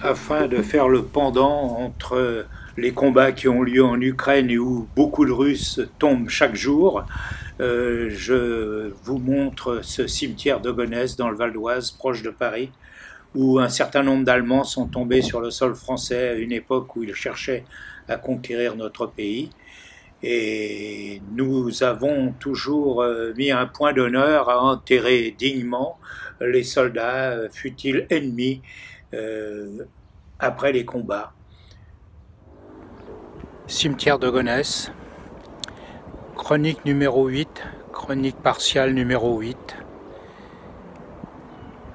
afin de faire le pendant entre les combats qui ont lieu en Ukraine et où beaucoup de Russes tombent chaque jour. Je vous montre ce cimetière de Gonesse dans le Val d'Oise, proche de Paris, où un certain nombre d'Allemands sont tombés sur le sol français à une époque où ils cherchaient à conquérir notre pays. Et nous avons toujours mis un point d'honneur à enterrer dignement les soldats, fut-ils ennemis, après les combats. Cimetière de Gonesse, chronique numéro 8, chronique partiale numéro 8.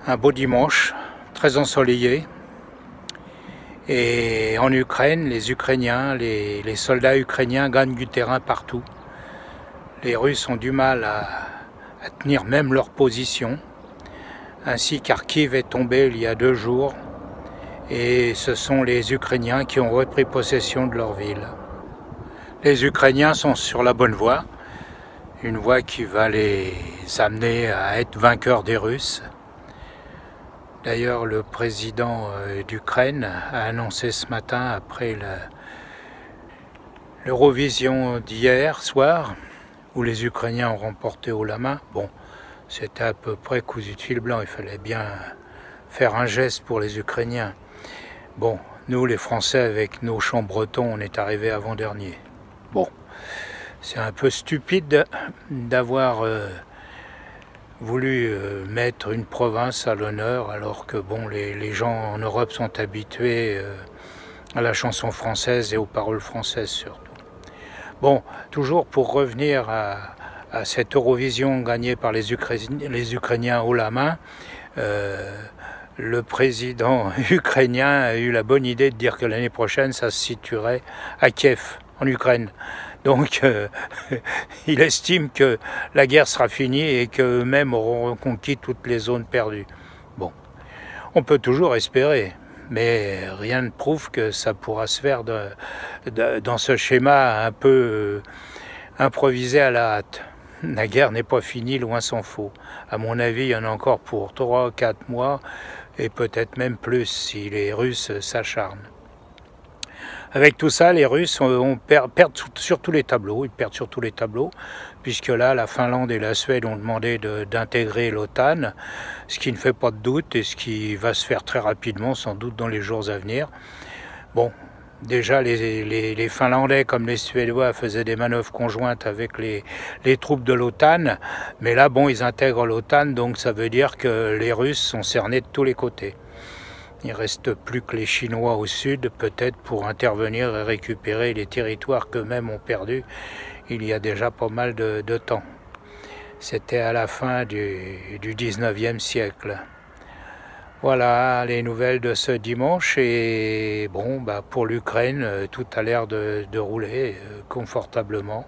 Un beau dimanche, très ensoleillé. Et en Ukraine, les Ukrainiens, les soldats ukrainiens gagnent du terrain partout. Les Russes ont du mal à tenir même leur position. Ainsi Kharkiv est tombé il y a 2 jours. Et ce sont les Ukrainiens qui ont repris possession de leur ville. Les Ukrainiens sont sur la bonne voie. Une voie qui va les amener à être vainqueurs des Russes. D'ailleurs, le président d'Ukraine a annoncé ce matin, après l'Eurovision d'hier soir, où les Ukrainiens ont remporté haut la main. Bon, c'était à peu près cousu de fil blanc, il fallait bien faire un geste pour les Ukrainiens. Bon, nous les Français, avec nos chants bretons, on est arrivés avant-dernier. Bon, c'est un peu stupide d'avoir voulu mettre une province à l'honneur, alors que bon, les gens en Europe sont habitués à la chanson française et aux paroles françaises surtout. Bon, toujours pour revenir à cette Eurovision gagnée par les Ukrainiens haut la main, le président ukrainien a eu la bonne idée de dire que l'année prochaine, ça se situerait à Kiev, en Ukraine. Donc, il estime que la guerre sera finie et qu'eux-mêmes auront reconquis toutes les zones perdues. Bon, on peut toujours espérer, mais rien ne prouve que ça pourra se faire dans ce schéma un peu improvisé à la hâte. La guerre n'est pas finie, loin s'en faut. À mon avis, il y en a encore pour 3-4 mois, et peut-être même plus si les Russes s'acharnent. Avec tout ça, les Russes perdent sur tous les tableaux. Ils perdent sur tous les tableaux, puisque là, la Finlande et la Suède ont demandé d'intégrer l'OTAN, ce qui ne fait pas de doute et ce qui va se faire très rapidement, sans doute dans les jours à venir. Bon, déjà, les Finlandais comme les Suédois faisaient des manœuvres conjointes avec les troupes de l'OTAN, mais là, bon, ils intègrent l'OTAN, donc ça veut dire que les Russes sont cernés de tous les côtés. Il ne reste plus que les Chinois au sud, peut-être, pour intervenir et récupérer les territoires qu'eux-mêmes ont perdus il y a déjà pas mal de temps. C'était à la fin du 19e siècle. Voilà les nouvelles de ce dimanche. Et bon, bah pour l'Ukraine, tout a l'air de rouler confortablement.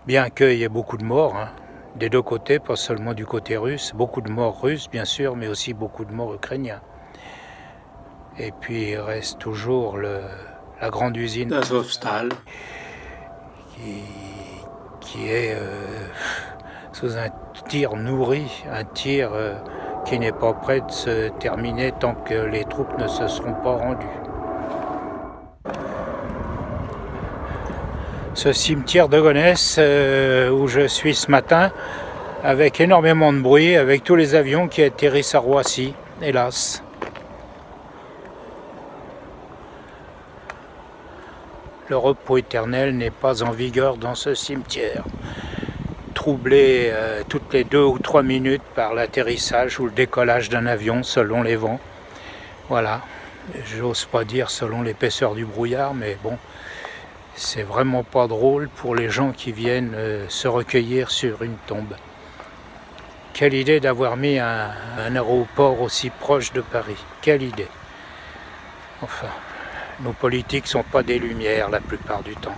Bien qu'il y ait beaucoup de morts, hein, des deux côtés, pas seulement du côté russe. Beaucoup de morts russes, bien sûr, mais aussi beaucoup de morts ukrainiens. Et puis il reste toujours la grande usine d'Azovstal qui est sous un tir nourri, un tir qui n'est pas prêt de se terminer tant que les troupes ne se seront pas rendues. Ce cimetière de Gonesse où je suis ce matin, avec énormément de bruit, avec tous les avions qui atterrissent à Roissy, hélas. Le repos éternel n'est pas en vigueur dans ce cimetière, troublé toutes les 2 ou 3 minutes par l'atterrissage ou le décollage d'un avion selon les vents. Voilà, j'ose pas dire selon l'épaisseur du brouillard, mais bon, c'est vraiment pas drôle pour les gens qui viennent se recueillir sur une tombe. Quelle idée d'avoir mis un aéroport aussi proche de Paris, quelle idée. Enfin. Nos politiques ne sont pas des lumières la plupart du temps.